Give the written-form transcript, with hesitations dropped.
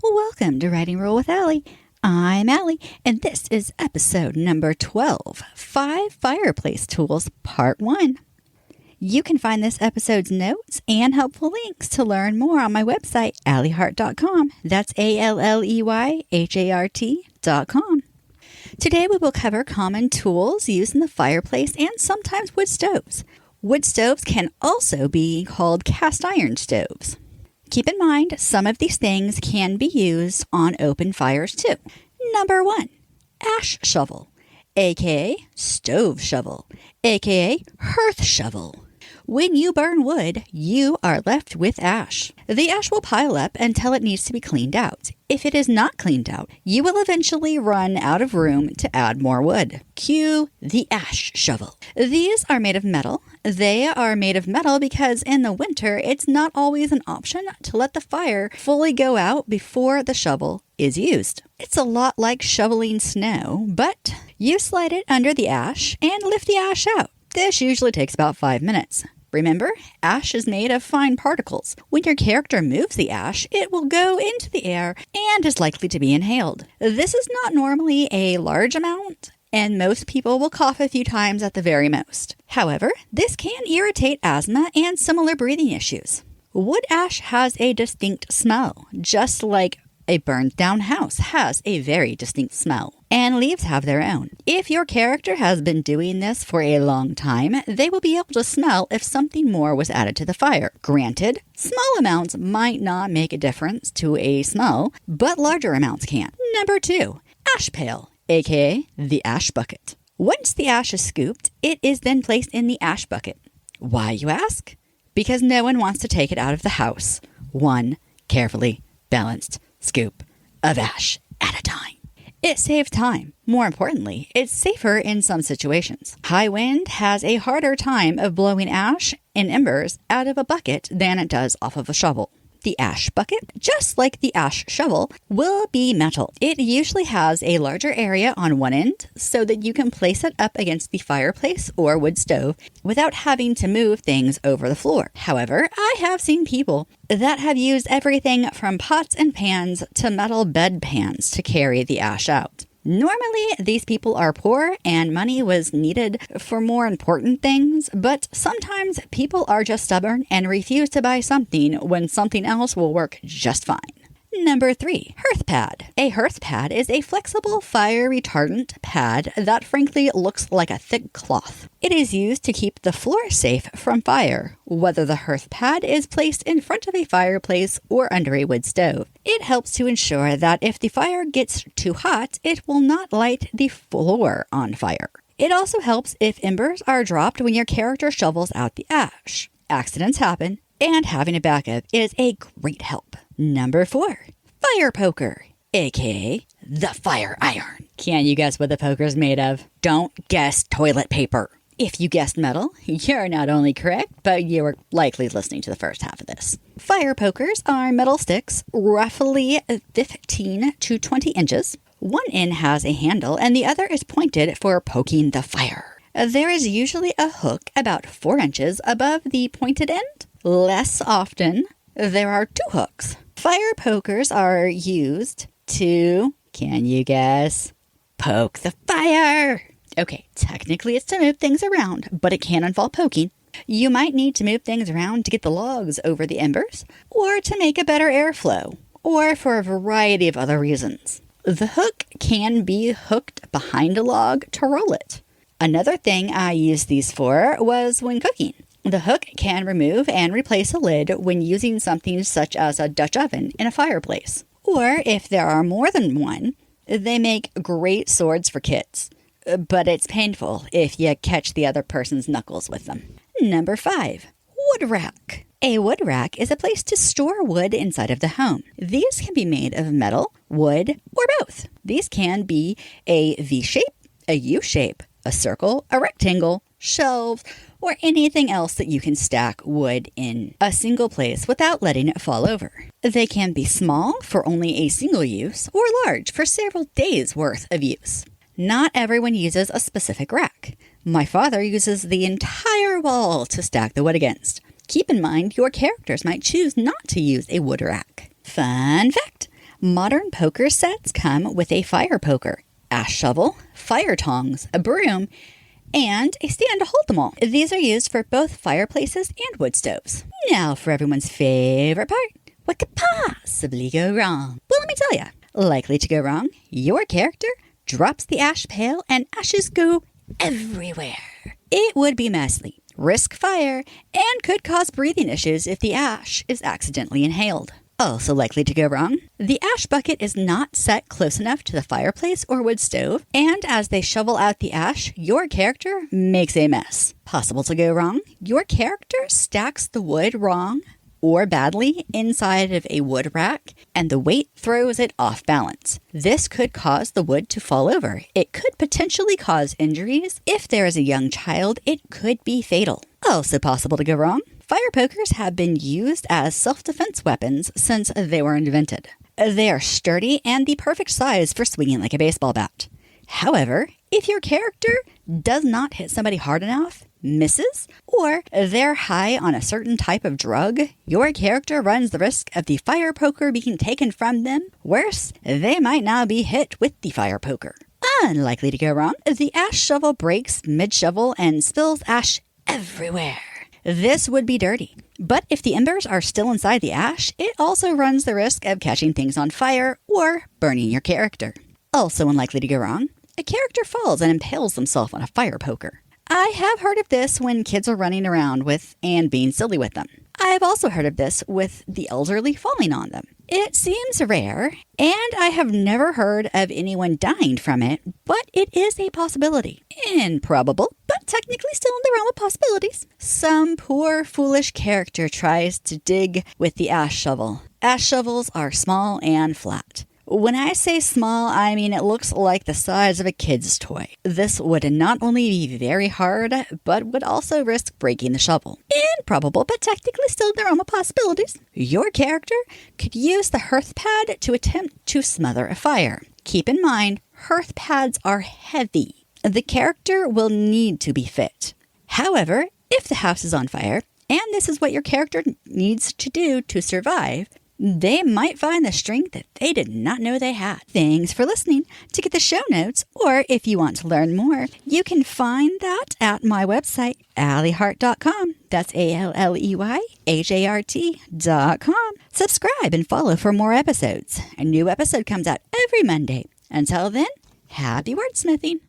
Welcome to Writing Roll with Allie. I'm Allie, and this is episode number 12, 5 Fireplace Tools, Part 1. You can find this episode's notes and helpful links to learn more on my website, alliehart.com. That's ALLEYHART.com. Today we will cover common tools used in the fireplace and sometimes wood stoves. Wood stoves can also be called cast iron stoves. Keep in mind, some of these things can be used on open fires too. Number 1, ash shovel, aka stove shovel, aka hearth shovel. When you burn wood, you are left with ash. The ash will pile up until it needs to be cleaned out. If it is not cleaned out, you will eventually run out of room to add more wood. Cue the ash shovel. These are made of metal. They are made of metal because in the winter, it's not always an option to let the fire fully go out before the shovel is used. It's a lot like shoveling snow, but you slide it under the ash and lift the ash out. This usually takes about 5 minutes. Remember, ash is made of fine particles. When your character moves the ash, it will go into the air and is likely to be inhaled. This is not normally a large amount, and most people will cough a few times at the very most. However, this can irritate asthma and similar breathing issues. Wood ash has a distinct smell, just like a burned down house has a very distinct smell, and leaves have their own. If your character has been doing this for a long time, they will be able to smell if something more was added to the fire. Granted, small amounts might not make a difference to a smell, but larger amounts can. Number 2, ash pail, aka the ash bucket. Once the ash is scooped, it is then placed in the ash bucket. Why, you ask? Because no one wants to take it out of the house. One carefully balanced scoop of ash at a time. It saves time. More importantly, it's safer in some situations. High wind has a harder time of blowing ash and embers out of a bucket than it does off of a shovel. The ash bucket, just like the ash shovel, will be metal. It usually has a larger area on one end so that you can place it up against the fireplace or wood stove without having to move things over the floor. However, I have seen people that have used everything from pots and pans to metal bed pans to carry the ash out. Normally, these people are poor and money was needed for more important things, but sometimes people are just stubborn and refuse to buy something when something else will work just fine. Number 3, hearth pad. A hearth pad is a flexible fire retardant pad that frankly looks like a thick cloth. It is used to keep the floor safe from fire, whether the hearth pad is placed in front of a fireplace or under a wood stove. It helps to ensure that if the fire gets too hot, it will not light the floor on fire. It also helps if embers are dropped when your character shovels out the ash. Accidents happen, and having a backup is a great help. Number 4, fire poker, aka the fire iron. Can you guess what the poker is made of? Don't guess toilet paper. If you guessed metal, you're not only correct, but you were likely listening to the first half of this. Fire pokers are metal sticks, roughly 15 to 20 inches. One end has a handle and the other is pointed for poking the fire. There is usually a hook about 4 inches above the pointed end. Less often, there are 2 hooks. Fire pokers are used to, can you guess, poke the fire. Okay, technically it's to move things around, but it can involve poking. You might need to move things around to get the logs over the embers, or to make a better airflow, or for a variety of other reasons. The hook can be hooked behind a log to roll it. Another thing I used these for was when cooking. The hook can remove and replace a lid when using something such as a Dutch oven in a fireplace. Or if there are more than one, they make great swords for kids. But it's painful if you catch the other person's knuckles with them. Number 5, wood rack. A wood rack is a place to store wood inside of the home. These can be made of metal, wood, or both. These can be a V shape, a U shape, a circle, a rectangle, shelves, or anything else that you can stack wood in a single place without letting it fall over. They can be small for only a single use or large for several days worth of use. Not everyone uses a specific rack. My father uses the entire wall to stack the wood against. Keep in mind your characters might choose not to use a wood rack. Fun fact, Modern poker sets come with a fire poker, ash shovel, fire tongs, a broom, and a stand to hold them all. These are used for both fireplaces and wood stoves. Now for everyone's favorite part. What could possibly go wrong? Well, let me tell you. Likely to go wrong, your character drops the ash pail and ashes go everywhere. It would be messy, risk fire, and could cause breathing issues if the ash is accidentally inhaled. Also likely to go wrong, the ash bucket is not set close enough to the fireplace or wood stove, and as they shovel out the ash, your character makes a mess. Possible to go wrong, your character stacks the wood wrong or badly inside of a wood rack, and the weight throws it off balance. This could cause the wood to fall over. It could potentially cause injuries. If there is a young child, it could be fatal. Also possible to go wrong, fire pokers have been used as self-defense weapons since they were invented. They are sturdy and the perfect size for swinging like a baseball bat. However, if your character does not hit somebody hard enough, misses, or they're high on a certain type of drug, your character runs the risk of the fire poker being taken from them. Worse, they might now be hit with the fire poker. Unlikely to go wrong, the ash shovel breaks mid-shovel and spills ash everywhere. This would be dirty. But if the embers are still inside the ash, it also runs the risk of catching things on fire or burning your character. Also unlikely to go wrong, a character falls and impales themselves on a fire poker. I have heard of this when kids are running around with and being silly with them. I have also heard of this with the elderly falling on them. It seems rare, and I have never heard of anyone dying from it, but it is a possibility. Improbable, but technically still in the realm of possibilities. Some poor, foolish character tries to dig with the ash shovel. Ash shovels are small and flat. When I say small, I mean it looks like the size of a kid's toy. This would not only be very hard, but would also risk breaking the shovel. Improbable, but technically still in the realm of possibilities. Your character could use the hearth pad to attempt to smother a fire. Keep in mind, hearth pads are heavy. The character will need to be fit. However, if the house is on fire, and this is what your character needs to do to survive, they might find the strength that they did not know they had. Thanks for listening. To get the show notes, or if you want to learn more, you can find that at my website, AlleyHart.com. That's ALLEYHART.com. Subscribe and follow for more episodes. A new episode comes out every Monday. Until then, happy wordsmithing.